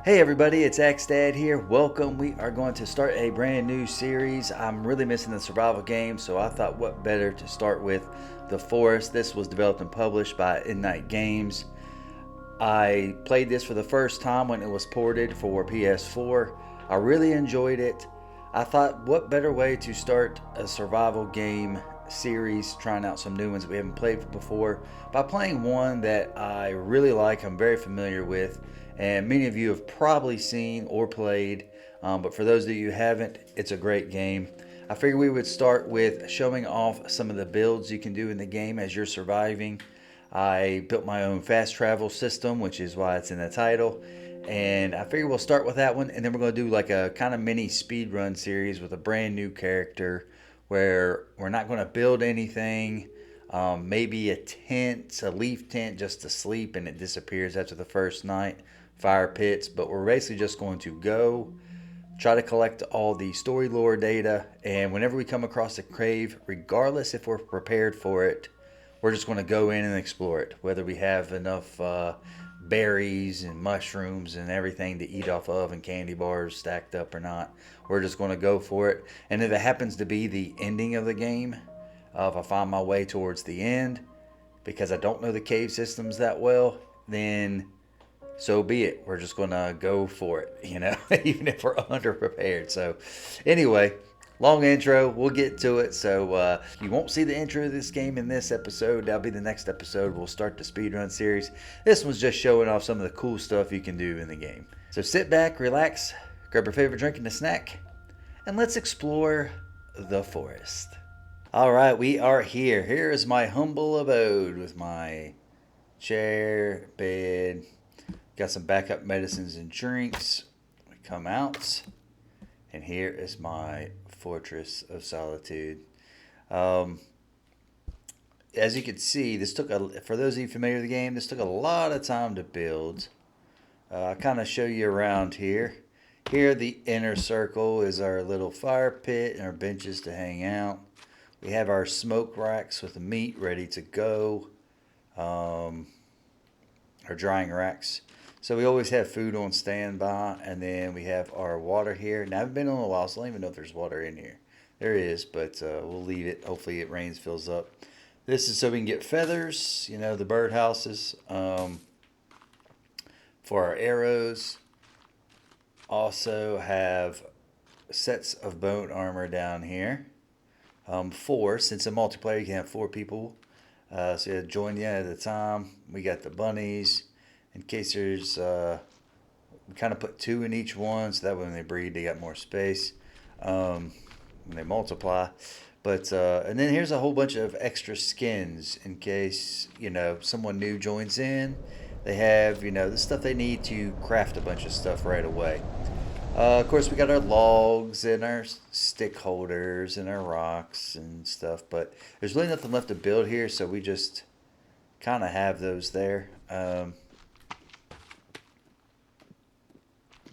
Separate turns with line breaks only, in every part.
Hey everybody, it's Dad here. Welcome. We are going to start a brand new series. I'm really missing the survival game, so I thought what better to start with The Forest. This was developed and published by Night Games. I played this for the first time when it was ported for PS4. I really enjoyed it. I thought what better way to start a survival game series, trying out some new ones we haven't played before, by playing one that I really like, I'm very familiar with, and many of you have probably seen or played. But for those of you who haven't, it's a great game. I figured we would start with showing off some of the builds you can do in the game as you're surviving. I built my own fast travel system, which is why it's in the title. And I figure we'll start with that one, and then we're going to do like a kind of mini speed run series with a brand new character where we're not going to build anything. Maybe a tent, a leaf tent just to sleep, and it disappears after the first night. Fire pits, but we're basically just going to go try to collect all the story lore data, and whenever we come across a cave, regardless if we're prepared for it, we're just going to go in and explore it, whether we have enough berries and mushrooms and everything to eat off of and candy bars stacked up or not. We're just going to go for it, and if it happens to be the ending of the game, if I find my way towards the end because I don't know the cave systems that well, then so be it. We're just going to go for it, even if we're underprepared. So, anyway, long intro. We'll get to it. So, you won't see the intro of this game in this episode. That'll be the next episode. We'll start the speedrun series. This one's just showing off some of the cool stuff you can do in the game. So, sit back, relax, grab your favorite drink and a snack, and let's explore the forest. All right, we are here. Here is my humble abode with my chair, bed. Got some backup medicines and drinks. We come out, and here is my fortress of solitude. Um, as you can see, for those of you familiar with the game, this took a lot of time to build. I'll kind of show you around here. Here, the inner circle is our little fire pit and our benches to hang out. We have our smoke racks with the meat ready to go. Our drying racks. So we always have food on standby, and then we have our water here. Now, I haven't been on a while, so I don't even know if there's water in here. There is, but we'll leave it. Hopefully it rains, fills up. This is so we can get feathers, the bird houses, for our arrows. Also have sets of bone armor down here. Four, since in multiplayer you can have 4 people. So you join you at a time. We got the bunnies. In case there's, we kind of put 2 in each one, so that way when they breed, they got more space when they multiply. But and then here's a whole bunch of extra skins in case someone new joins in. They have the stuff they need to craft a bunch of stuff right away. Of course, we got our logs and our stick holders and our rocks and stuff, but there's really nothing left to build here, so we just kind of have those there.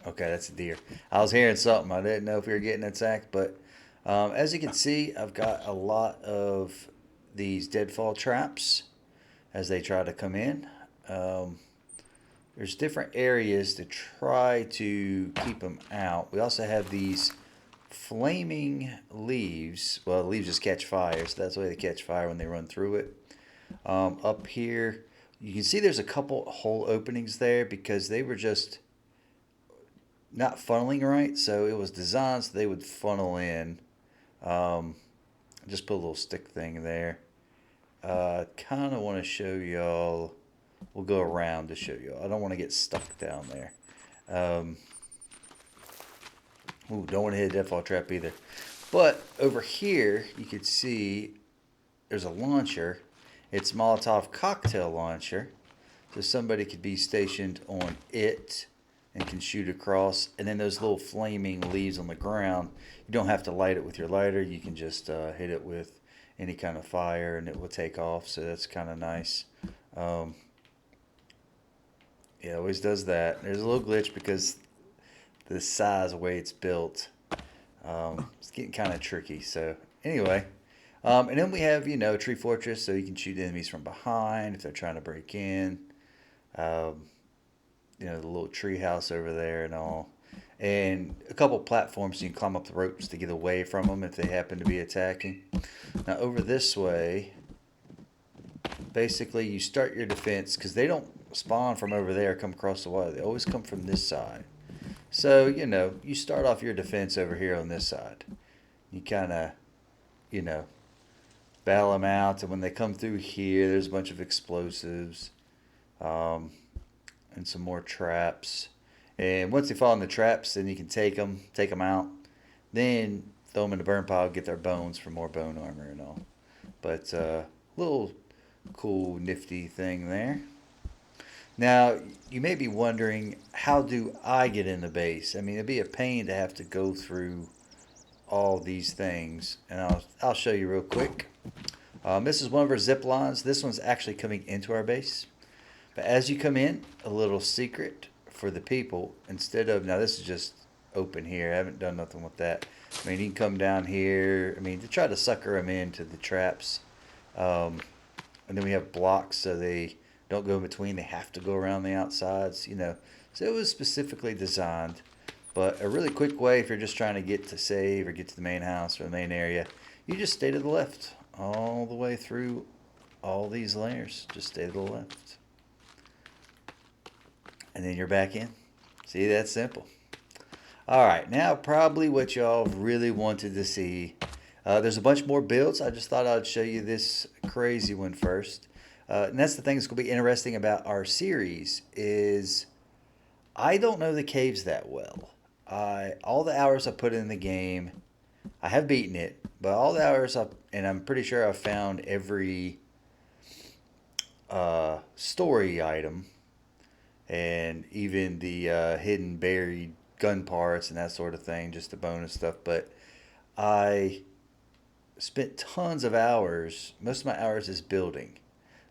Okay, that's a deer. I was hearing something. I didn't know if we were getting attacked, but as you can see, I've got a lot of these deadfall traps as they try to come in. There's different areas to try to keep them out. We also have these flaming leaves. Well, the leaves just catch fire, so that's the way they catch fire when they run through it. Up here, you can see there's a couple hole openings there because they were just not funneling right, so it was designed so they would funnel in. Just put a little stick thing there. Kind of want to show y'all. We'll go around to show y'all. I don't want to get stuck down there. Don't want to hit a deadfall trap either. But over here, you can see there's a launcher. It's Molotov cocktail launcher. So somebody could be stationed on it and can shoot across. And then those little flaming leaves on the ground, you don't have to light it with your lighter. You can just hit it with any kind of fire and it will take off. So that's kind of nice. It always does that. There's a little glitch because the size, the way it's built, it's getting kind of tricky. So anyway, and then we have, Tree Fortress, so you can shoot enemies from behind if they're trying to break in. the little tree house over there and all. And a couple platforms so you can climb up the ropes to get away from them if they happen to be attacking. Now over this way, basically you start your defense because they don't spawn from over there, come across the water. They always come from this side. So, you start off your defense over here on this side. You kind of, you know, battle them out. And when they come through here, there's a bunch of explosives um, and some more traps. And once they fall in the traps, then you can take them out. Then throw them in the burn pile, get their bones for more bone armor and all. But little cool, nifty thing there. Now, you may be wondering, how do I get in the base? I mean, it'd be a pain to have to go through all these things, and I'll show you real quick. This is one of our zip lines. This one's actually coming into our base. But as you come in, a little secret for the people, now this is just open here. I haven't done nothing with that. I mean, you can come down here, to try to sucker them into the traps. And then we have blocks so they don't go in between. They have to go around the outsides, So it was specifically designed. But a really quick way if you're just trying to get to save or get to the main house or the main area, you just stay to the left all the way through all these layers. Just stay to the left. And then you're back in. See, that's simple. All right, now probably what y'all really wanted to see. There's a bunch more builds. I just thought I'd show you this crazy one first. And that's the thing that's going to be interesting about our series is I don't know the caves that well. All the hours I put in the game, I have beaten it, but all the hours and I'm pretty sure I've found every story item and even the hidden buried gun parts and that sort of thing, just the bonus stuff. But I spent tons of hours. Most of my hours is building.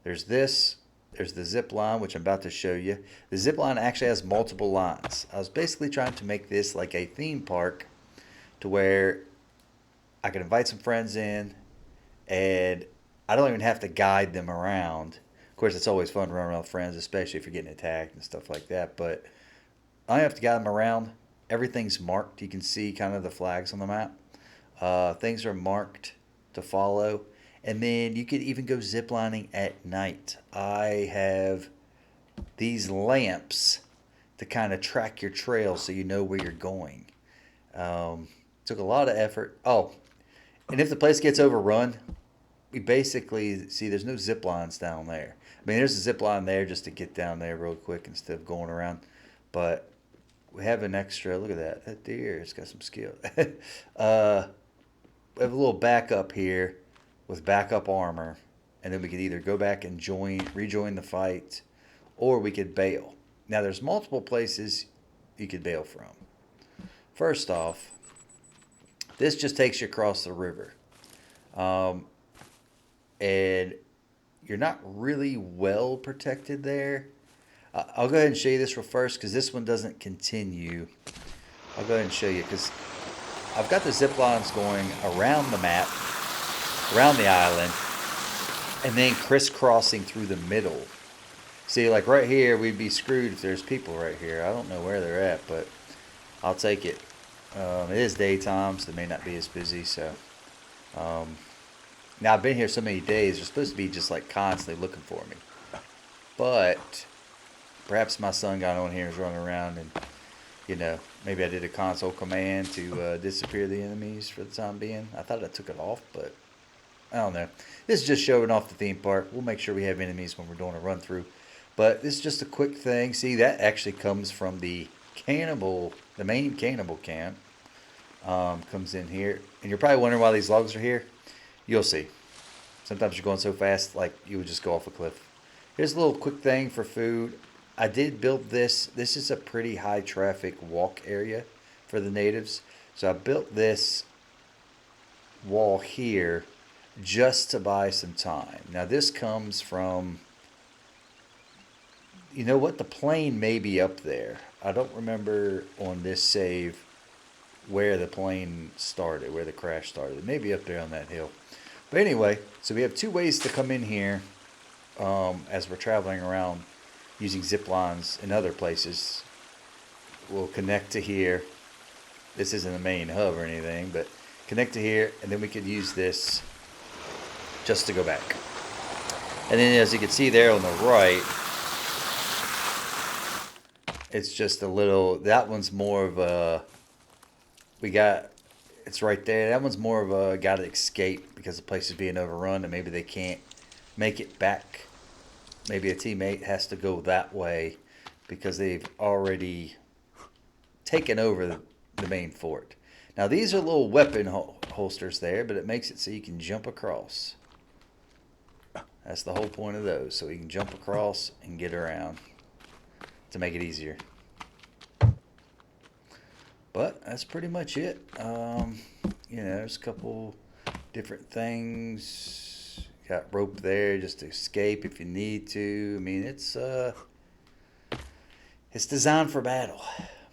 There's the zip line, which I'm about to show you. The zip line actually has multiple lines. I was basically trying to make this like a theme park to where I can invite some friends in and I don't even have to guide them around. Of course, it's always fun to run around with friends, especially if you're getting attacked and stuff like that. But I don't have to guide them around. Everything's marked. You can see kind of the flags on the map. Things are marked to follow. And then you could even go ziplining at night. I have these lamps to kind of track your trail so you know where you're going. Took a lot of effort. Oh, and if the place gets overrun, we basically see there's no zip lines down there. There's a zip line there just to get down there real quick instead of going around. But we have an extra, look at that. That deer, it's got some skill. We have a little backup here with backup armor. And then we could either go back and rejoin the fight, or we could bail. Now there's multiple places you could bail from. First off, this just takes you across the river. And you're not really well protected there. I'll go ahead and show you this real first because this one doesn't continue. I'll go ahead and show you because I've got the zip lines going around the map, around the island, and then crisscrossing through the middle. See, like right here, we'd be screwed if there's people right here. I don't know where they're at, but I'll take it. It is daytime, so they may not be as busy. So now I've been here so many days, they're supposed to be just like constantly looking for me. But perhaps my son got on here and was running around and, maybe I did a console command to disappear the enemies for the time being. I thought I took it off, but I don't know. This is just showing off the theme park. We'll make sure we have enemies when we're doing a run through. But this is just a quick thing. See, that actually comes from the main cannibal camp. Comes in here. And you're probably wondering why these logs are here. You'll see. Sometimes you're going so fast, like you would just go off a cliff. Here's a little quick thing for food. I did build this. This is a pretty high traffic walk area for the natives. So I built this wall here just to buy some time. Now this comes from, the plane may be up there. I don't remember on this save where the plane started, where the crash started. It may be up there on that hill. But anyway, so we have two ways to come in here as we're traveling around using zip lines in other places. We'll connect to here. This isn't the main hub or anything, but connect to here, and then we could use this just to go back. And then as you can see there on the right, it's just a little, that one's more of a, it's right there. That one's more of a gotta escape because the place is being overrun and maybe they can't make it back. Maybe a teammate has to go that way because they've already taken over the main fort. Now these are little weapon holsters there, but it makes it so you can jump across. That's the whole point of those, so you can jump across and get around to make it easier. But that's pretty much it. You know, there's a couple different things. Got rope there just to escape if you need to. I mean, it's designed for battle.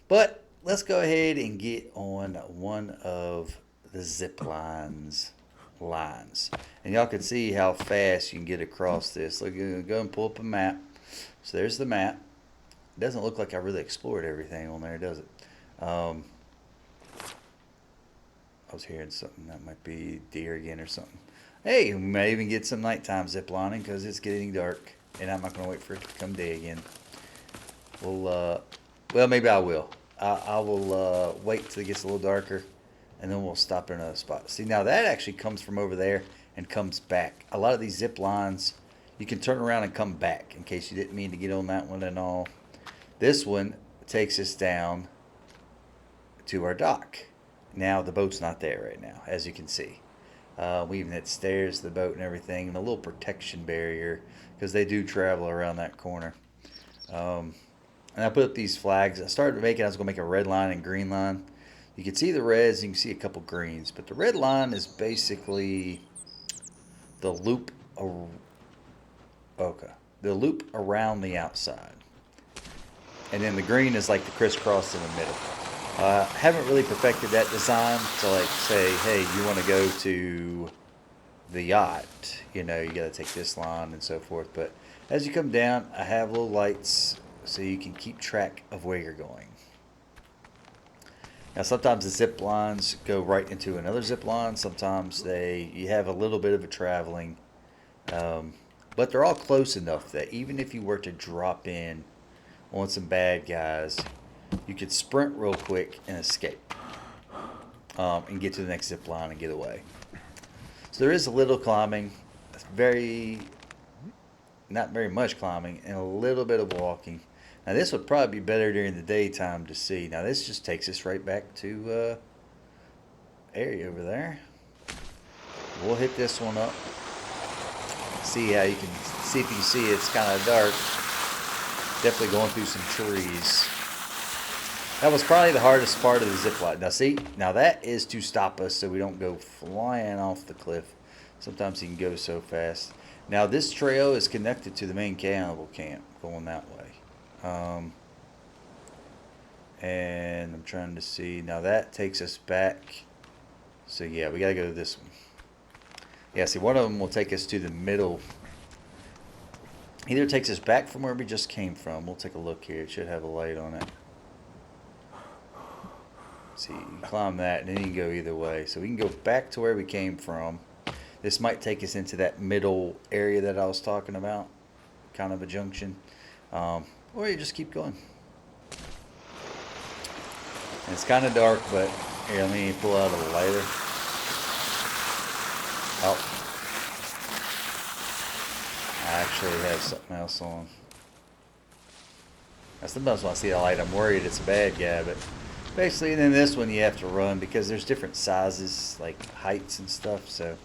But let's go ahead and get on one of the zip lines. And y'all can see how fast you can get across this. Look, I'm gonna go and pull up a map. So there's the map. It doesn't look like I really explored everything on there, does it? I was hearing something. That might be deer again or something. Hey, we may even get some nighttime zip lining because it's getting dark, and I'm not gonna wait for it to become day again. Well, maybe I will. I will wait till it gets a little darker, and then we'll stop at another spot. See, now that actually comes from over there and comes back. A lot of these zip lines, you can turn around and come back in case you didn't mean to get on that one and all. This one takes us down to our dock. Now the boat's not there right now, as you can see. We even had stairs to the boat and everything, and a little protection barrier because they do travel around that corner. And I put up these flags. I started making, I was going to make a red line and green line. You can see the reds, you can see a couple greens, but the red line is basically the loop. The loop around the outside, and then the green is like the crisscross in the middle. Haven't really perfected that design to like say, hey, you want to go to the yacht, you know, you got to take this line and so forth. But as you come down, I have little lights so you can keep track of where you're going. Now sometimes the zip lines go right into another zip line. Sometimes you have a little bit of a traveling, but they're all close enough that even if you were to drop in on some bad guys, you could sprint real quick and escape, and get to the next zip line and get away. So there is a little climbing, not very much climbing, and a little bit of walking. Now this would probably be better during the daytime to see. Now this just takes us right back to area over there. We'll hit this one up. See how you can see if you can see it's kind of dark. Definitely going through some trees. That was probably the hardest part of the zip line. Now see, now that is to stop us so we don't go flying off the cliff. Sometimes you can go so fast. Now this trail is connected to the main cannibal camp going that way. And I'm trying to see. Now that takes us back. So yeah, we gotta go to this one. Yeah, see, one of them will take us to the middle. Either takes us back from where we just came from. We'll take a look here. It should have a light on it. See, you climb that and then you can go either way. So we can go back to where we came from. This might take us into that middle area that I was talking about. Kind of a junction. Or you just keep going. And it's kind of dark, but here, let me pull out a lighter. Oh. I actually have something else on. I sometimes when I see a light, I'm worried it's a bad guy, but basically, and then this one you have to run because there's different sizes, like heights and stuff. So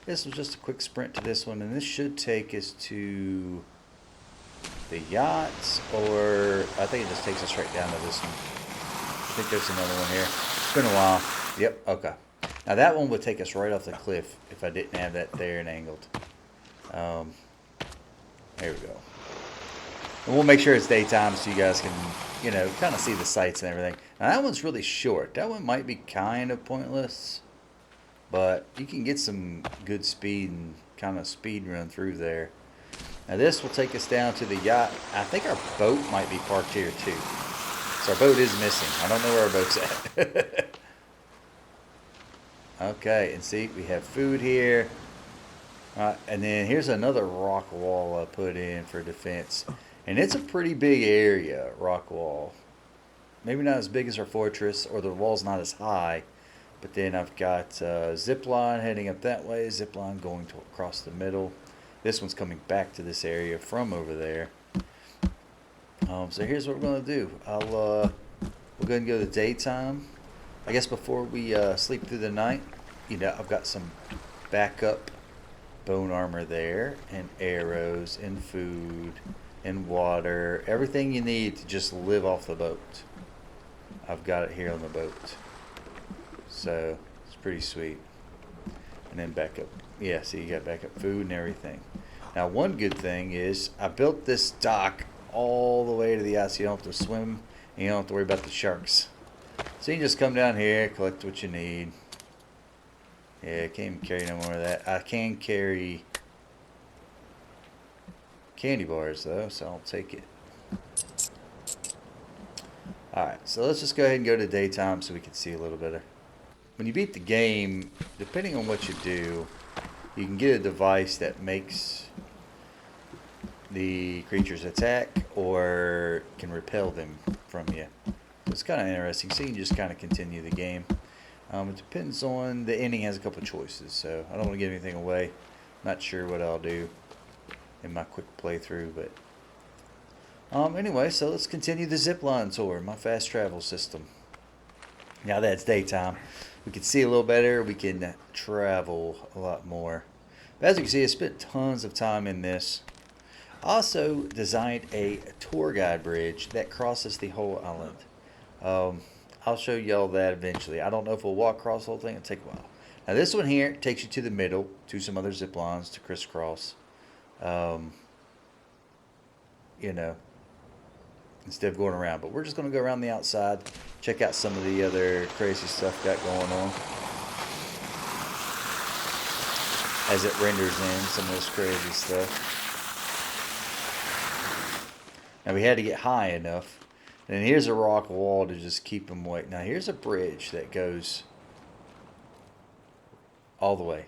this was just a quick sprint to this one, and this should take us to the yachts, or I think it just takes us right down to this one. I think there's another one here. It's been a while. Yep, okay. Now that one would take us right off the cliff if I didn't have that there and angled. There we go. And we'll make sure it's daytime so you guys can, you know, kind of see the sights and everything. Now that one's really short. That one might be kind of pointless, but you can get some good speed and kind of speed run through there. Now this will take us down to the yacht. I think our boat might be parked here too. So our boat is missing. I don't know where our boat's at. Okay, and see, we have food here. And then here's another rock wall I put in for defense. And it's a pretty big area, rock wall. Maybe not as big as our fortress, or the wall's not as high. But then I've got zip line heading up that way, zip line going across the middle. This one's coming back to this area from over there. So here's what we're going to do. We'll go ahead and go to daytime. I guess before we sleep through the night, I've got some backup bone armor there, and arrows, and food, and water. Everything you need to just live off the boat. I've got it here on the boat. So it's pretty sweet. And then backup. Yeah, see, you got backup food and everything. Now, one good thing is I built this dock all the way to the ice. So you don't have to swim, and you don't have to worry about the sharks. So you can just come down here, collect what you need. Yeah, I can't even carry no more of that. I can carry candy bars, though, so I'll take it. Alright, so let's just go ahead and go to daytime so we can see a little better. When you beat the game, depending on what you do, you can get a device that makes the creatures attack or can repel them from you. It's kind of interesting. So you can just kind of continue the game. It depends on the ending. Has a couple of choices, so I don't want to give anything away. Not sure what I'll do in my quick playthrough, but anyway, so let's continue the zipline tour, my fast travel system. Now that it's daytime, we can see a little better. We can travel a lot more. But as you can see, I spent tons of time in this. Also designed a tour guide bridge that crosses the whole island. I'll show y'all that eventually. I don't know if we'll walk across the whole thing. It'll take a while. Now this one here takes you to the middle, to some other zip lines to crisscross. Instead of going around. But we're just going to go around the outside, check out some of the other crazy stuff got going on. As it renders in some of this crazy stuff. Now we had to get high enough. And here's a rock wall to just keep them away. Now here's a bridge that goes all the way.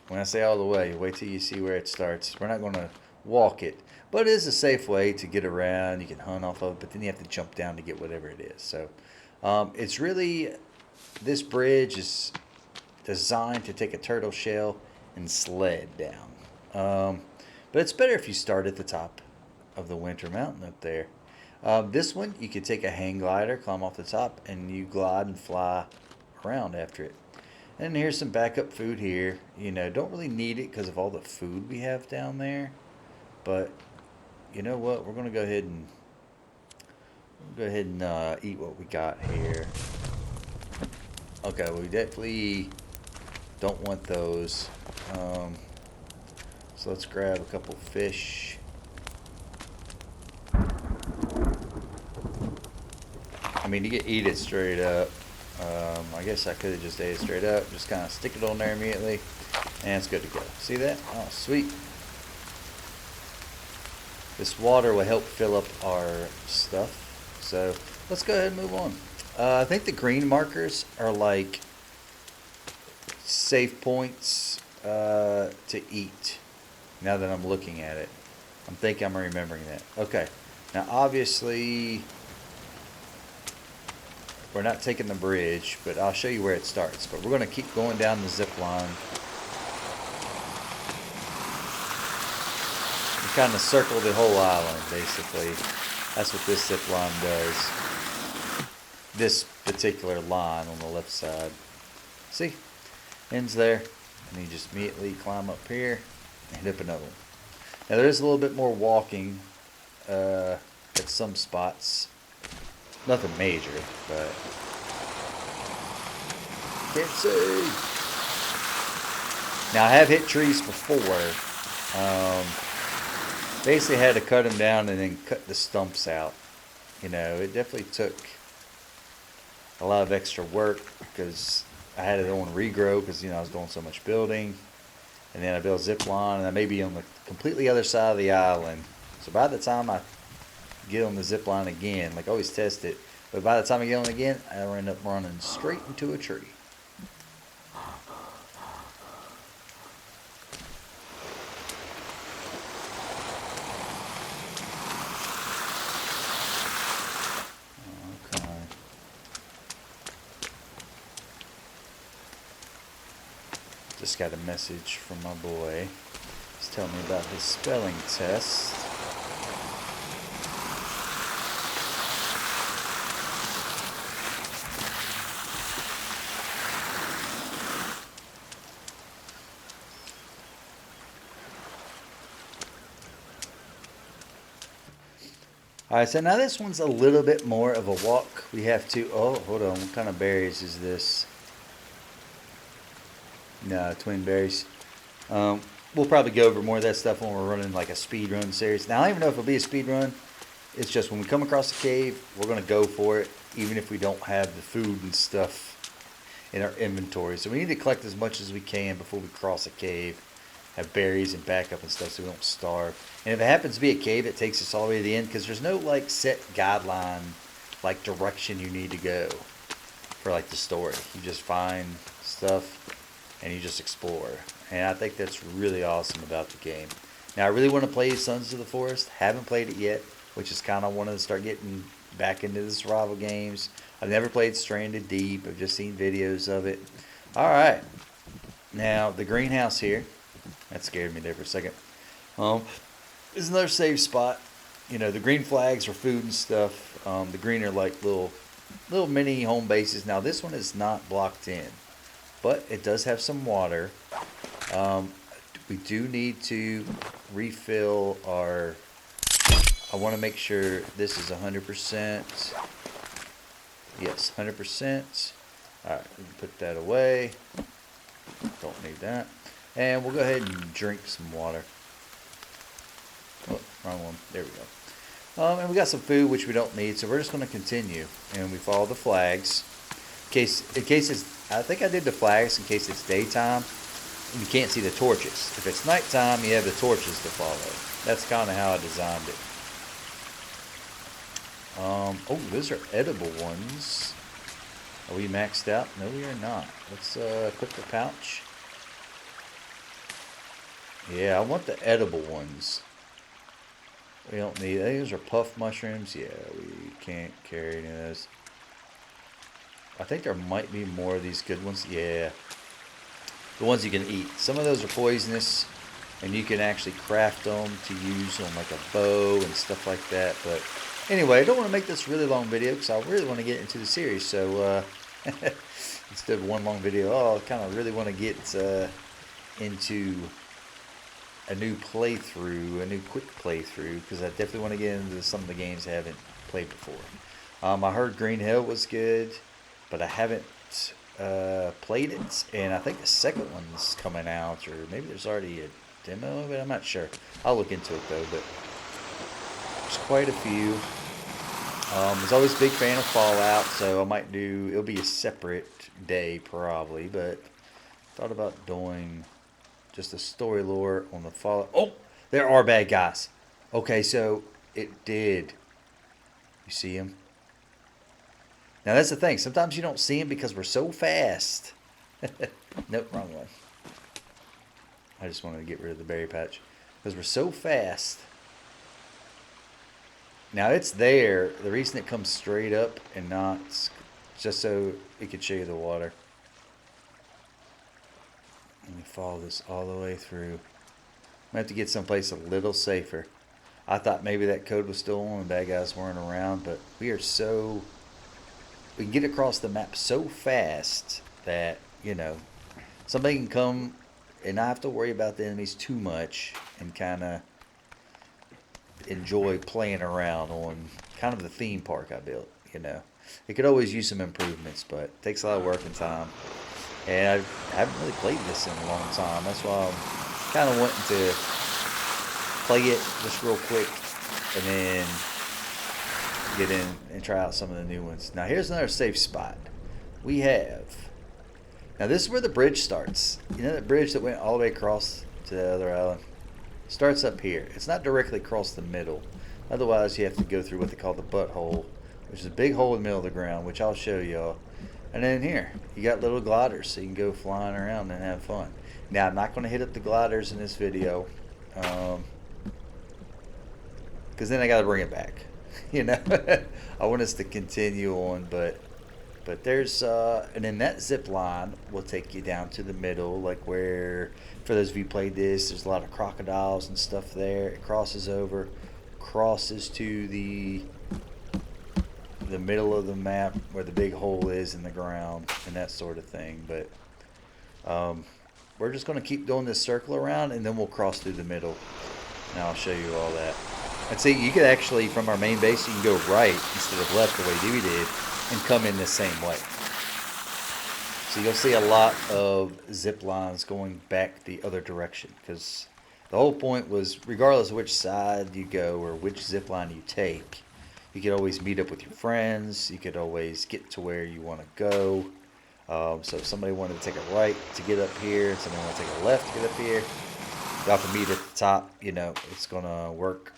When I say all the way, wait till you see where it starts. We're not going to walk it. But it is a safe way to get around. You can hunt off of it, but then you have to jump down to get whatever it is. So it's really, this bridge is designed to take a turtle shell and sled down. But it's better if you start at the top of the winter mountain up there. This one, you could take a hang glider, climb off the top, and you glide and fly around after it. And here's some backup food here. Don't really need it because of all the food we have down there. But you know what? We're going to go ahead and eat what we got here. Okay, well, we definitely don't want those. So let's grab a couple fish. I mean, you can eat it straight up. I guess I could have just ate it straight up. Just kind of stick it on there immediately. And it's good to go. See that? Oh, sweet. This water will help fill up our stuff. So let's go ahead and move on. I think the green markers are like safe points to eat. Now that I'm looking at it. I'm thinking I'm remembering that. Okay. Now obviously we're not taking the bridge, but I'll show you where it starts. But we're going to keep going down the zip line. We kind of circle the whole island, basically. That's what this zip line does. This particular line on the left side. See? Ends there. And you just immediately climb up here and hit up another one. Now there is a little bit more walking at some spots. Nothing major, but can't see. Now I have hit trees before. Basically had to cut them down and then cut the stumps out. It definitely took a lot of extra work because I had it on regrow because I was doing so much building, and then I built zip line, and I may be on the completely other side of the island. So by the time I get on the zip line again, like I always test it, but by the time I get on again, I end up running straight into a tree. Okay. Just got a message from my boy. He's telling me about his spelling test. Alright, so now this one's a little bit more of a walk. We have to, oh, hold on, what kind of berries is this? No, twin berries. We'll probably go over more of that stuff when we're running like a speed run series. Now, I don't even know if it'll be a speed run. It's just when we come across the cave, we're going to go for it, even if we don't have the food and stuff in our inventory. So we need to collect as much as we can before we cross a cave. Have berries and backup and stuff so we don't starve. And if it happens to be a cave that takes us all the way to the end, because there's no like set guideline, like direction you need to go for like the story. You just find stuff and you just explore. And I think that's really awesome about the game. Now I really want to play Sons of the Forest. Haven't played it yet, which is kind of wanting to start getting back into the survival games. I've never played Stranded Deep. I've just seen videos of it. All right. Now the greenhouse here. That scared me there for a second. This is another safe spot. You know, the green flags are food and stuff. The green are like little mini home bases. Now this one is not blocked in, but it does have some water. We do need to refill our. I want to make sure this is 100%. Yes, 100%. All right, we can put that away. Don't need that. And we'll go ahead and drink some water. Oh, wrong one. There we go. And we got some food, which we don't need, so we're just going to continue. And we follow the flags. In case it's, I think I did the flags in case it's daytime. And you can't see the torches. If it's nighttime, you have the torches to follow. That's kind of how I designed it. Oh, those are edible ones. Are we maxed out? No, we are not. Let's equip the pouch. Yeah, I want the edible ones. We don't need those. Are puff mushrooms. Yeah, we can't carry any of those. I think there might be more of these good ones. Yeah, the ones you can eat. Some of those are poisonous, and you can actually craft them to use on like a bow and stuff like that. But anyway, I don't want to make this a really long video because I really want to get into the series. So instead of one long video, I kind of really want to get into a new playthrough, a new quick playthrough, because I definitely want to get into some of the games I haven't played before. I heard Green Hill was good, but I haven't played it, and I think the second one's coming out, or maybe there's already a demo of it. I'm not sure. I'll look into it though, but there's quite a few. I was always a big fan of Fallout, so I might do, it'll be a separate day probably, but thought about doing just a story lore on the Fallout. Oh, there are bad guys. Okay, so it did. You see him? Now that's the thing. Sometimes you don't see him because we're so fast. Nope, wrong one. I just wanted to get rid of the berry patch because we're so fast. Now it's there. The reason it comes straight up and not just so it could show you the water. Let me follow this all the way through. I have to get someplace a little safer. I thought maybe that code was still on and bad guys weren't around, but we can get across the map so fast that, you know, somebody can come and not have to worry about the enemies too much and kind of enjoy playing around on kind of the theme park I built, you know. It could always use some improvements, but it takes a lot of work and time. And I haven't really played this in a long time. That's why I'm kind of wanting to play it just real quick and then get in and try out some of the new ones. Now here's another safe spot. We have, now this is where the bridge starts. You know that bridge that went all the way across to the other island? Starts up here. It's not directly across the middle. Otherwise, you have to go through what they call the butthole, which is a big hole in the middle of the ground, which I'll show y'all. And then here, you got little gliders, so you can go flying around and have fun. Now, I'm not going to hit up the gliders in this video, because then I got to bring it back. You know, I want us to continue on, but there's and then that zip line will take you down to the middle, like where, for those of you who played this, there's a lot of crocodiles and stuff there. It crosses over, crosses to the middle of the map where the big hole is in the ground and that sort of thing. But we're just going to keep doing this circle around, and then we'll cross through the middle. Now I'll show you all that. And see, you could actually, from our main base, you can go right instead of left the way Dewey did, and come in the same way. So you'll see a lot of zip lines going back the other direction, because the whole point was, regardless of which side you go or which zip line you take, you could always meet up with your friends. You could always get to where you want to go. So if somebody wanted to take a right to get up here, and somebody wanted to take a left to get up here, y'all can meet at the top. You know, it's gonna work.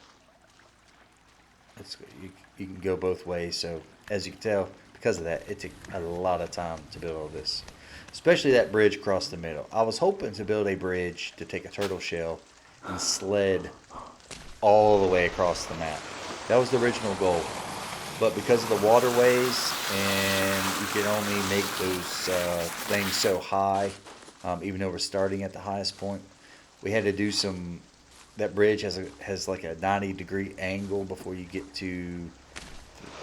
You can go both ways. So as you can tell, because of that, it took a lot of time to build all this, especially that bridge across the middle. I was hoping to build a bridge to take a turtle shell and sled all the way across the map. That was the original goal. But because of the waterways, and you can only make those things so high, even though we're starting at the highest point, we had to do some. That bridge has like a 90-degree angle before you get to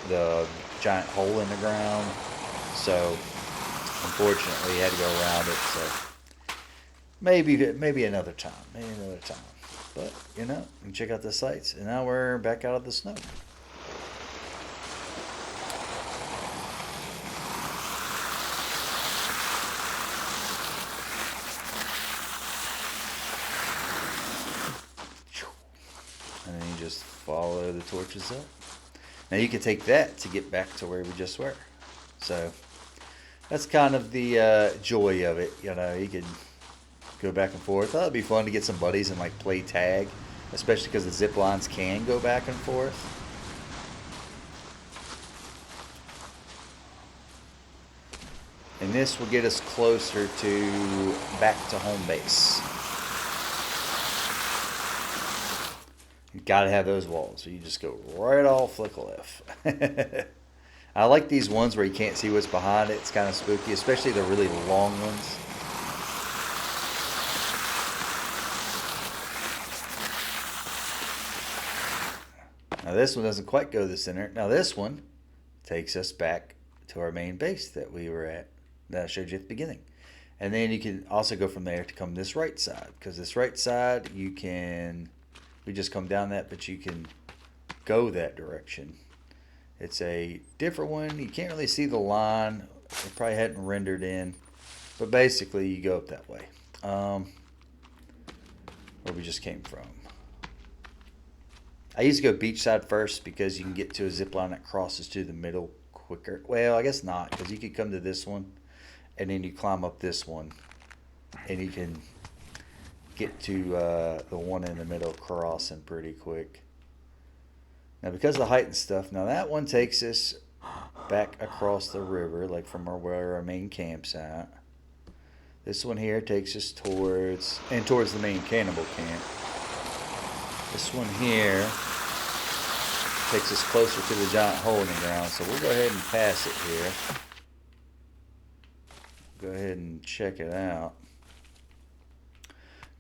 the giant hole in the ground. So unfortunately, you had to go around it. So maybe another time. Maybe another time. But you know, you can check out the sights. And now we're back out of the snow. And then you just follow the torches up. Now you can take that to get back to where we just were. So that's kind of the joy of it. You know, you can go back and forth. That'd be fun to get some buddies and like play tag, especially because the zip lines can go back and forth. And this will get us closer to back to home base. You gotta have those walls, so you just go right off the cliff. I like these ones where you can't see what's behind it. It's kind of spooky, especially the really long ones. Now this one doesn't quite go to the center. Now this one takes us back to our main base that we were at, that I showed you at the beginning. And then you can also go from there to come this right side, because this right side you can, we just come down that, but you can go that direction. It's a different one. You can't really see the line. It probably hadn't rendered in, but basically you go up that way, where we just came from. I used to go beachside first because you can get to a zip line that crosses to the middle quicker. Well, I guess not, because you could come to this one and then you climb up this one and you can get to the one in the middle crossing pretty quick. Now because of the height and stuff, now that one takes us back across the river, like from where our main camp's at. This one here takes us towards the main cannibal camp. This one here takes us closer to the giant hole in the ground, so we'll go ahead and pass it here. Go ahead and check it out.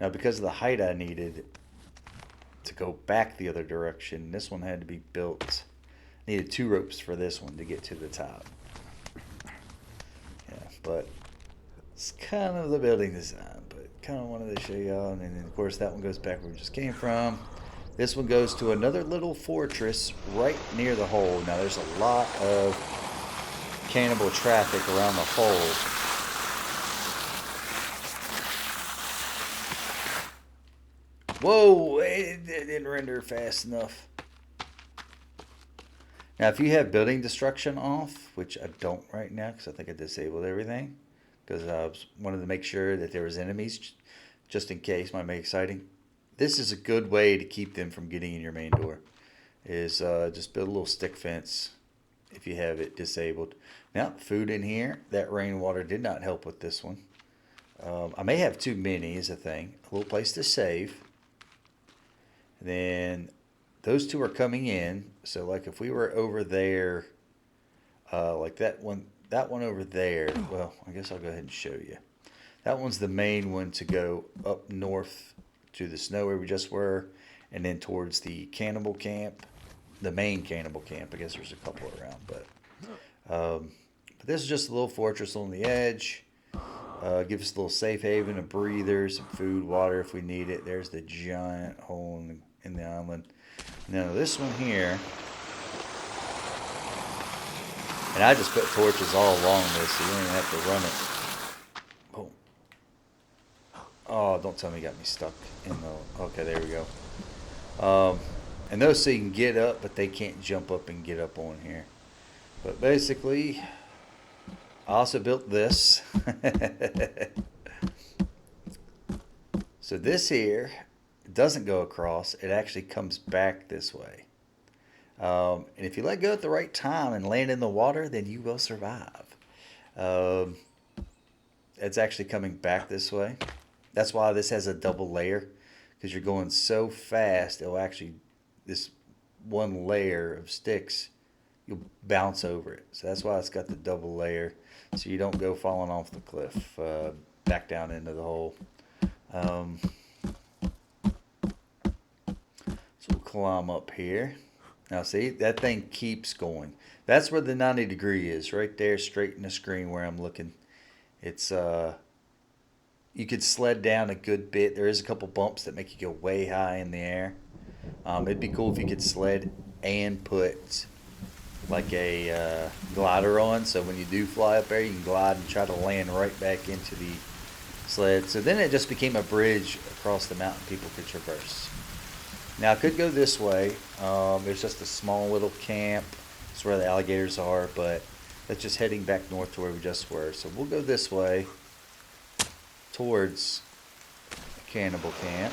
Now because of the height I needed to go back the other direction, this one had to be built. Needed 2 ropes for this one to get to the top. Yeah, but it's kind of the building design, but kind of wanted to show y'all. And then of course that one goes back where we just came from. This one goes to another little fortress right near the hole. Now there's a lot of cannibal traffic around the hole. Whoa, it didn't render fast enough. Now if you have building destruction off, which I don't right now because I think I disabled everything, because I wanted to make sure that there was enemies just in case, might make it exciting. this is a good way to keep them from getting in your main door. Is just build a little stick fence if you have it disabled. Now, food in here. That rainwater did not help with this one. I may have too many is a thing. A little place to save. Then those two are coming in. So like if we were over there, like that one over there. Well, I guess I'll go ahead and show you. That one's the main one to go up north to the snow where we just were, and then towards the cannibal camp, the main cannibal camp. I guess there's a couple around, but this is just a little fortress on the edge. Give us a little safe haven, a breather, some food, water if we need it. There's the giant hole in the island. Now this one here, and I just put torches all along this, so you don't even have to run it. Oh, don't tell me you got me stuck in the... Okay, there we go. And those so you can get up, but they can't jump up and get up on here. But basically, I also built this. So this here doesn't go across. It actually comes back this way. And if you let go at the right time and land in the water, then you will survive. It's actually coming back this way. That's why this has a double layer, because you're going so fast, it'll actually, this one layer of sticks, you'll bounce over it. So that's why it's got the double layer, so you don't go falling off the cliff, back down into the hole. So we'll climb up here. Now see, that thing keeps going. That's where the 90 degree is, right there, straight in the screen where I'm looking. It's, you could sled down a good bit. There is a couple bumps that make you go way high in the air. It'd be cool if you could sled and put like a glider on, so when you do fly up there, you can glide and try to land right back into the sled. So then it just became a bridge across the mountain people could traverse. Now I could go this way. There's just a small little camp. That's where the alligators are, but that's just heading back north to where we just were. So we'll go this way towards cannibal camp.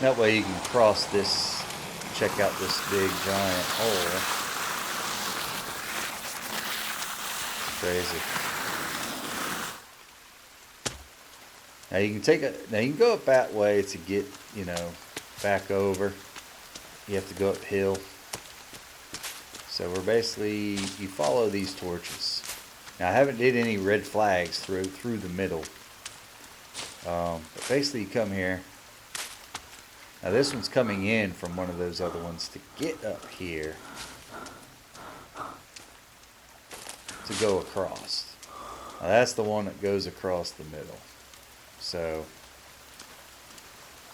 That way you can cross this, check out this big giant hole. It's crazy. Now you can go up that way to get, back over. You have to go uphill. So we're basically, you follow these torches. Now I haven't did any red flags through the middle. But basically you come here. Now this one's coming in from one of those other ones to get up here to go across. Now that's the one that goes across the middle. So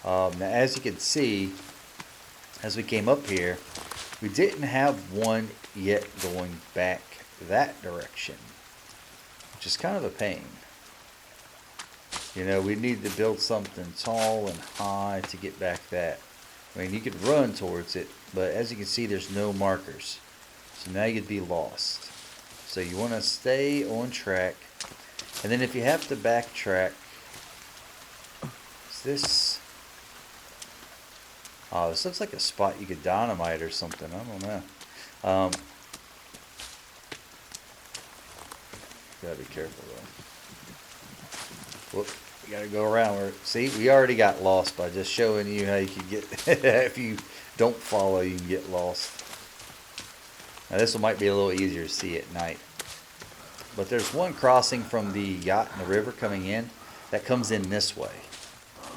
now as you can see, as we came up here, we didn't have one yet going back that direction, which is kind of a pain. We need to build something tall and high to get back that. I mean, you could run towards it, but as you can see, there's no markers. So now you'd be lost. So you want to stay on track. And then if you have to backtrack, is this... Oh, this looks like a spot you could dynamite or something. I don't know. Gotta be careful though. Whoop, you gotta go around. See, we already got lost by just showing you how you could get. If you don't follow, you can get lost. Now this one might be a little easier to see at night. But there's one crossing from the yacht and the river coming in that comes in this way.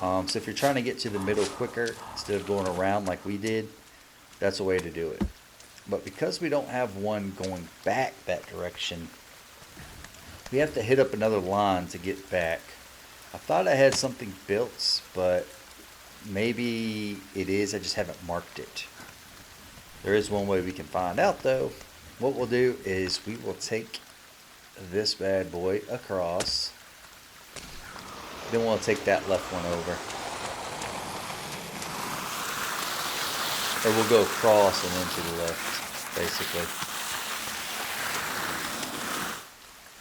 So if you're trying to get to the middle quicker instead of going around like we did, that's a way to do it. But because we don't have one going back that direction, we have to hit up another line to get back. I thought I had something built, but maybe it is. I just haven't marked it. There is one way we can find out though. What we'll do is we will take this bad boy across. Then we'll take that left one over. Or we'll go across and then to the left, basically.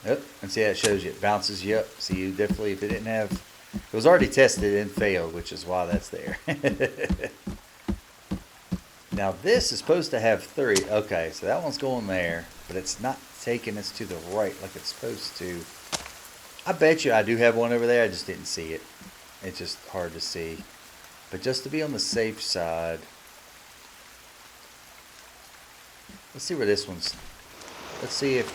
Yep, and see how it shows you. It bounces you up. See, you definitely, if it didn't have It was already tested and failed, which is why that's there. Now this is supposed to have 3. Okay, so that one's going there, but it's not taking us to the right like it's supposed to. I bet you I do have one over there. I just didn't see it. It's just hard to see. But just to be on the safe side, let's see where this one's. Let's see if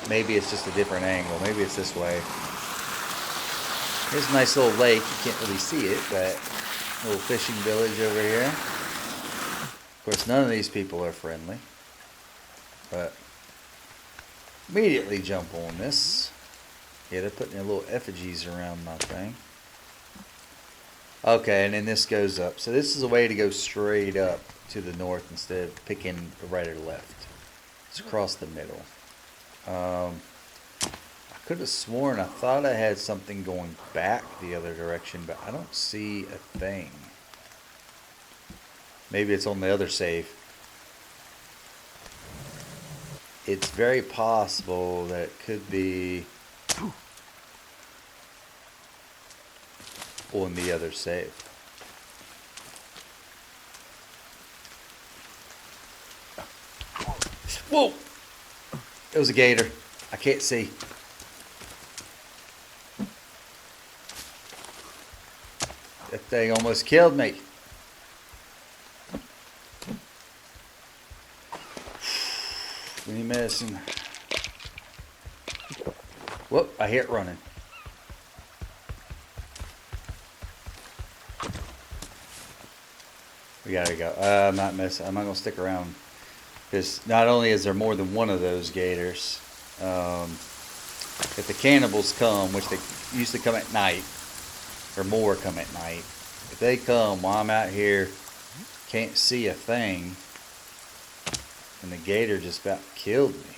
maybe it's just a different angle. Maybe it's this way. Here's a nice little lake. You can't really see it, but a little fishing village over here. Of course, none of these people are friendly. But immediately jump on this. Yeah, they're putting their little effigies around my thing. Okay, and then this goes up. So this is a way to go straight up to the north instead of picking the right or left. It's across the middle. I could have sworn I thought I had something going back the other direction, but I don't see a thing. Maybe it's on the other save. It's very possible that it could be on the other save. Whoa! It was a gator. I can't see. That thing almost killed me. We need medicine. Whoop, I hear it running. We gotta go. I'm not gonna stick around. Because not only is there more than one of those gators, if the cannibals come, which they usually come at night, or more come at night, if they come while I'm out here, can't see a thing, and the gator just about killed me.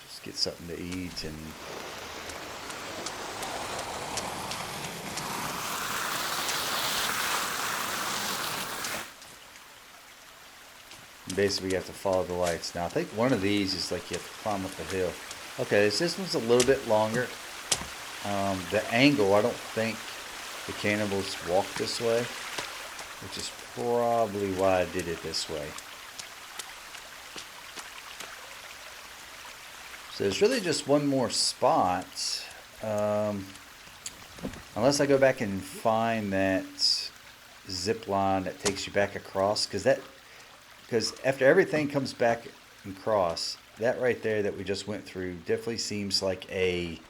Just get something to eat and... Basically, you have to follow the lights. Now, I think one of these is like you have to climb up the hill. Okay, this one's a little bit longer. The angle, I don't think the cannibals walk this way, which is probably why I did it this way. So there's really just one more spot. Unless I go back and find that zip line that takes you back across, because after everything comes back and cross, that right there that we just went through definitely seems like maybe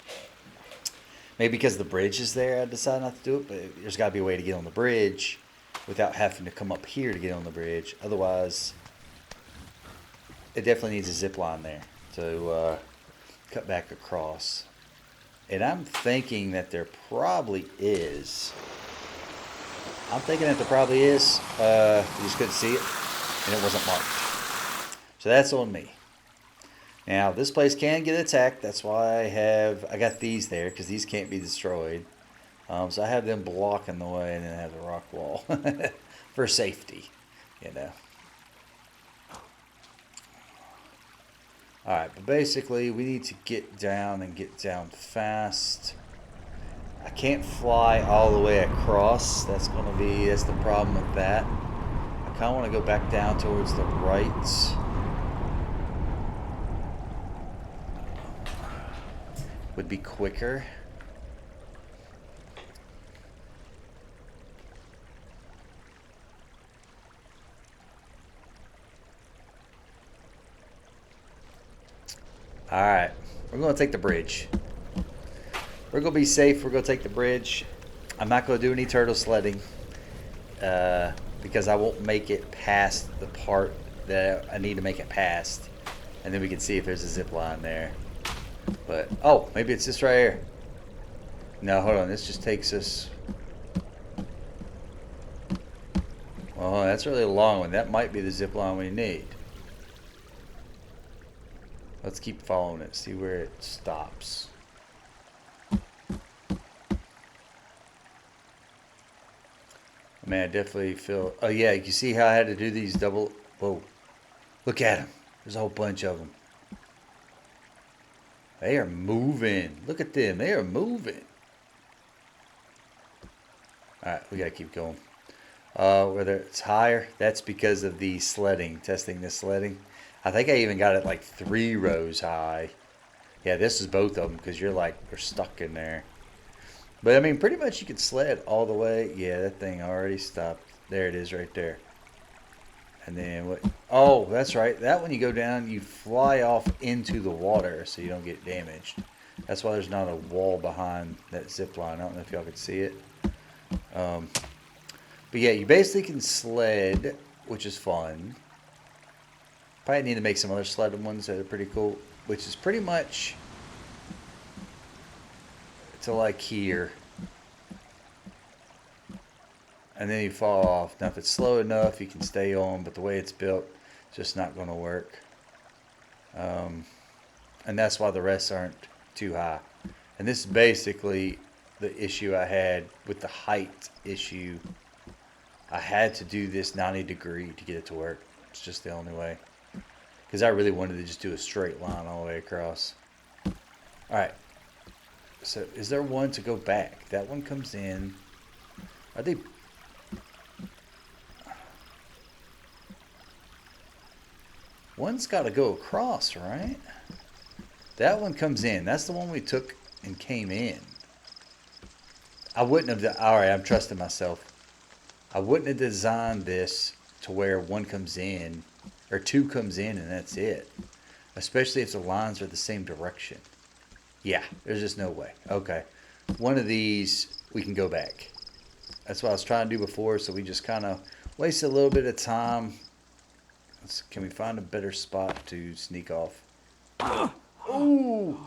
because the bridge is there, I decided not to do it, but there's got to be a way to get on the bridge without having to come up here to get on the bridge. Otherwise, it definitely needs a zip line there to cut back across. And I'm thinking that there probably is. You just couldn't see it. And it wasn't marked. So that's on me. Now, this place can get attacked. That's why I got these there, because these can't be destroyed. So I have them blocking the way, and then I have the rock wall for safety, you know. Alright, but basically, we need to get down and get down fast. I can't fly all the way across. That's the problem with that. I kind of want to go back down towards the right. Would be quicker. Alright, we're going to take the bridge. We're going to be safe. We're going to take the bridge. I'm not going to do any turtle sledding. Because I won't make it past the part that I need to make it past. And then we can see if there's a zip line there. But, oh, maybe it's this right here. No, hold on. This just takes us... Oh, that's really a long one. That might be the zip line we need. Let's keep following it. See where it stops. I mean, I definitely feel... Oh, yeah. You see how I had to do these double... Whoa. Look at them. There's a whole bunch of them. They are moving. Look at them. They are moving. Alright, we gotta keep going. Whether it's higher, that's because of the sledding, testing the sledding. I think I even got it like 3 rows high. Yeah, this is both of them because you're stuck in there. But I mean, pretty much you can sled all the way. Yeah, that thing already stopped. There it is right there. And then what? Oh, that's right. That one you go down, you fly off into the water so you don't get damaged. That's why there's not a wall behind that zip line. I don't know if y'all can see it. But yeah, you basically can sled, which is fun. Probably need to make some other sledding ones that are pretty cool, which is pretty much to like here. And then you fall off. Now if it's slow enough, you can stay on, but the way it's built, it's just not going to work. And that's why the rests aren't too high. And this is basically the issue I had with the height issue. I had to do this 90-degree to get it to work. It's just the only way. Because I really wanted to just do a straight line all the way across. Alright. So is there one to go back? That one comes in. Are they... One's got to go across, right? That one comes in. That's the one we took and came in. I wouldn't have done... Alright, I'm trusting myself. I wouldn't have designed this to where one comes in, or two comes in, and that's it. Especially if the lines are the same direction. Yeah, there's just no way. Okay. One of these, we can go back. That's what I was trying to do before, so we just kind of wasted a little bit of time. Can we find a better spot to sneak off? Ooh!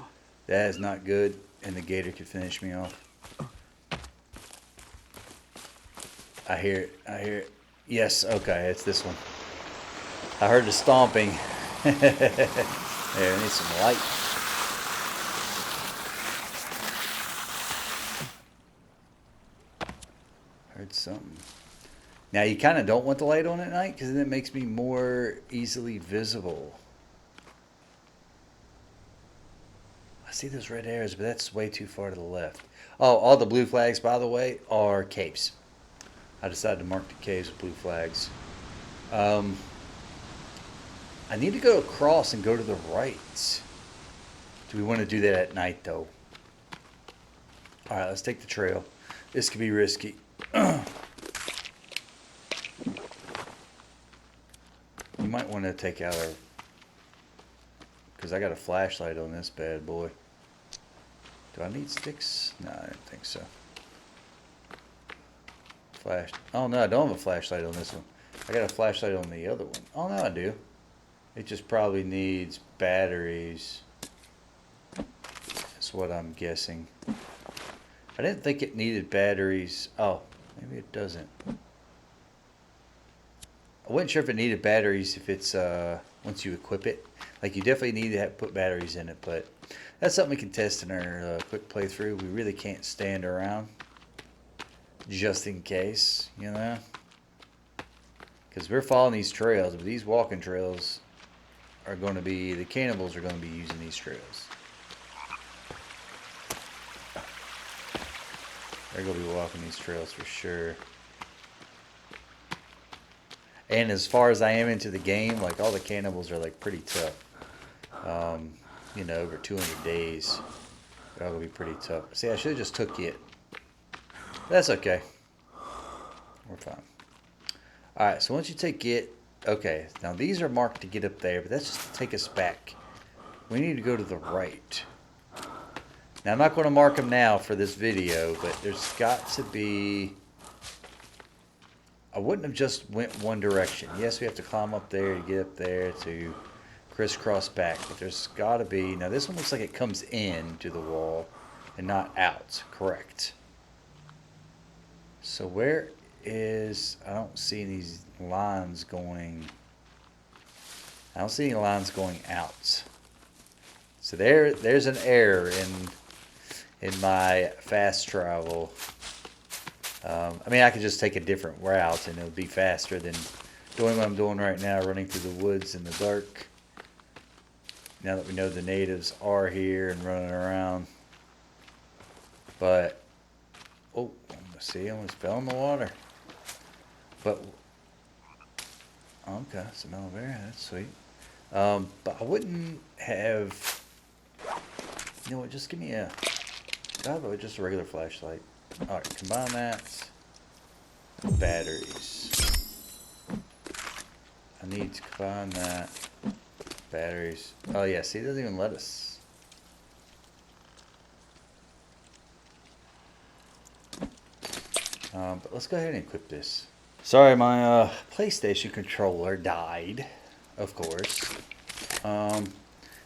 That is not good, and the gator could finish me off. I hear it. I hear it. Yes, okay, it's this one. I heard the stomping. There, I need some light. Heard something. Now, you kind of don't want the light on at night because then it makes me more easily visible. I see those red arrows, but that's way too far to the left. Oh, all the blue flags, by the way, are caves. I decided to mark the caves with blue flags. I need to go across and go to the right. Do we want to do that at night, though? Alright, let's take the trail. This could be risky. You might want to take out our... Because I got a flashlight on this bad boy. Do I need sticks? No, I don't think so. Flash. Oh, no, I don't have a flashlight on this one. I got a flashlight on the other one. Oh, no, I do. It just probably needs batteries. That's what I'm guessing. I didn't think it needed batteries. Oh, maybe it doesn't. I wasn't sure if it needed batteries if it's once you equip it. Like, you definitely need to put batteries in it, but that's something we can test in our quick playthrough. We really can't stand around just in case, you know, because we're following these trails, but these walking trails are going to be, the cannibals are going to be using these trails. They're going to be walking these trails for sure. And as far as I am into the game, like, all the cannibals are like pretty tough. You know, over 200 days, they're all going to be pretty tough. See, I should have just took it. That's okay. We're fine. Alright, so once you take it... Okay, now these are marked to get up there, but that's just to take us back. We need to go to the right. Now, I'm not going to mark them now for this video, but there's got to be... I wouldn't have just went one direction. Yes, we have to climb up there to get up there to crisscross back, but there's got to be... Now, this one looks like it comes in to the wall and not out. Correct. So where is... I don't see any lines going... I don't see any lines going out. So there's an error in my fast travel. I mean, I could just take a different route and it would be faster than doing what I'm doing right now, running through the woods in the dark. now that we know the natives are here and running around. But, oh, see, I almost fell in the water. But, okay, some aloe vera, that's sweet. But I wouldn't have, you know what, just give me a, just a regular flashlight. Alright, combine that. Batteries. I need to combine that. Batteries. Oh yeah, see, it doesn't even let us. But let's go ahead and equip this. Sorry, my PlayStation controller died, of course.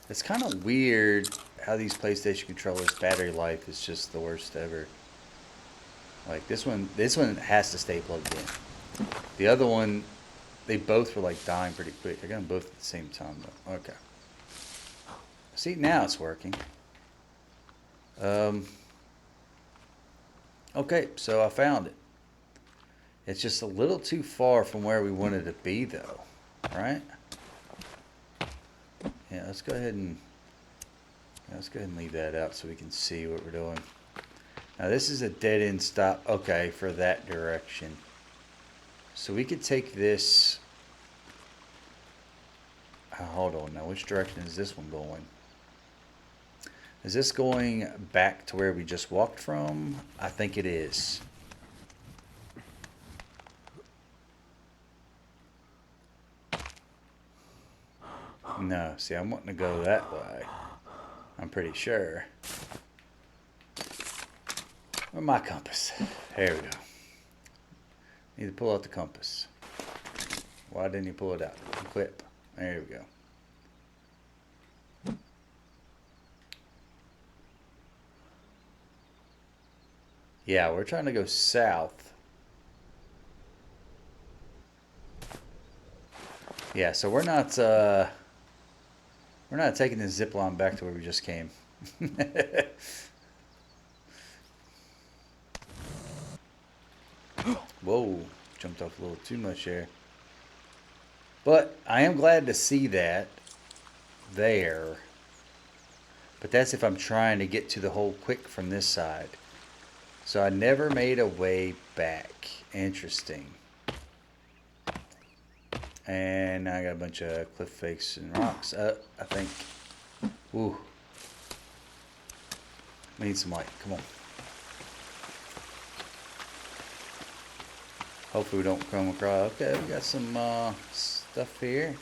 It's kind of weird how these PlayStation controllers' battery life is just the worst ever. Like this one has to stay plugged in. The other one, they both were like dying pretty quick. I got them both at the same time though. Okay. See, now it's working. Okay, so I found it. It's just a little too far from where we wanted to be though, right? Yeah, let's go ahead and leave that out so we can see what we're doing. Now this is a dead end stop, okay, for that direction. So we could take this, hold on now, which direction is this one going? Is this going back to where we just walked from? I think it is. No, see, I'm wanting to go that way. I'm pretty sure. Where's my compass? There we go. Need to pull out the compass. Why didn't you pull it out? Equip. There we go. Yeah, we're trying to go south. Yeah, so we're not taking the zip line back to where we just came. Whoa, jumped off a little too much there. But I am glad to see that there. But that's if I'm trying to get to the hole quick from this side. So I never made a way back. Interesting. And I got a bunch of cliff fakes and rocks. I think. Ooh. We need some light. Come on. Hopefully we don't come across. Okay, we got some stuff here.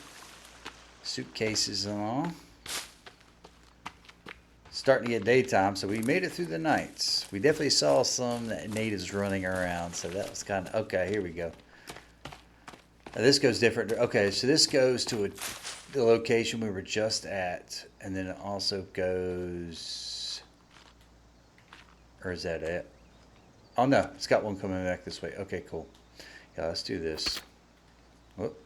Suitcases and all. Starting to get daytime, so we made it through the nights. We definitely saw some natives running around, so that was kind of... Okay, here we go. Now this goes different. Okay, so this goes to the location we were just at, and then it also goes... Or is that it? Oh no, it's got one coming back this way. Okay, cool. Yeah, let's do this. Whoop.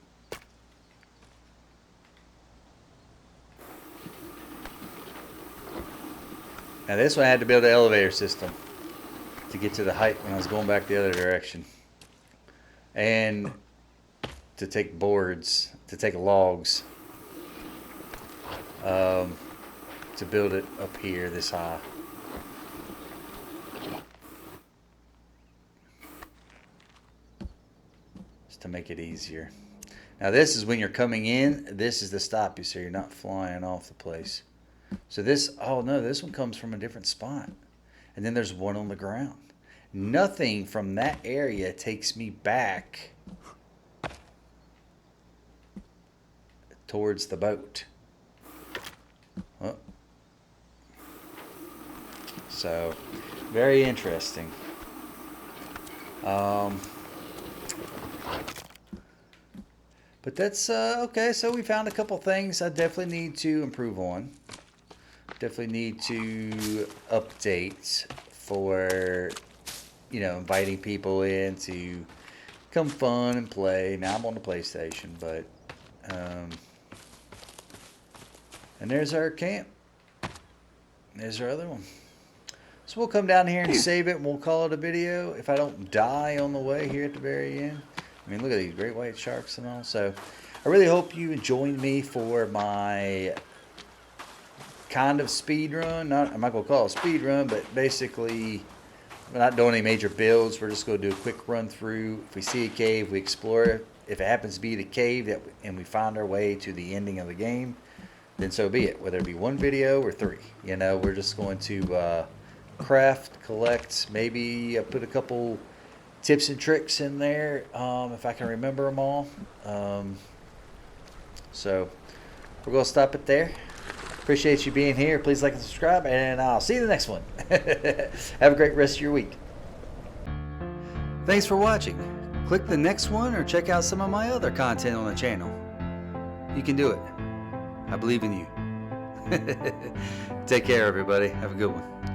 Now this one I had to build an elevator system to get to the height when I was going back the other direction. And to take boards, to take logs, to build it up here this high. Just to make it easier. Now this is when you're coming in, this is to stop you so you're not flying off the place. So this, oh no, this one comes from a different spot. And then there's one on the ground. Nothing from that area takes me back towards the boat. Oh. So, very interesting. But that's, okay, so we found a couple things I definitely need to improve on. Definitely need to update for, you know, inviting people in to come fun and play. Now I'm on the PlayStation, but, and there's our camp. There's our other one. So we'll come down here and save it, and we'll call it a video if I don't die on the way here at the very end. I mean, look at these great white sharks and all. So I really hope you join me for my kind of speed run. I'm not gonna call it a speed run, but basically we're not doing any major builds. We're just gonna do a quick run through. If we see a cave, we explore it. If it happens to be the cave and we find our way to the ending of the game, then so be it. Whether it be one video or 3, we're just going to craft, collect, maybe put a couple tips and tricks in there if I can remember them all. So we're going to stop it there. Appreciate you being here. Please like and subscribe, and I'll see you in the next one. Have a great rest of your week. Thanks for watching. Click the next one or check out some of my other content on the channel. You can do it. I believe in you. Take care, everybody. Have a good one.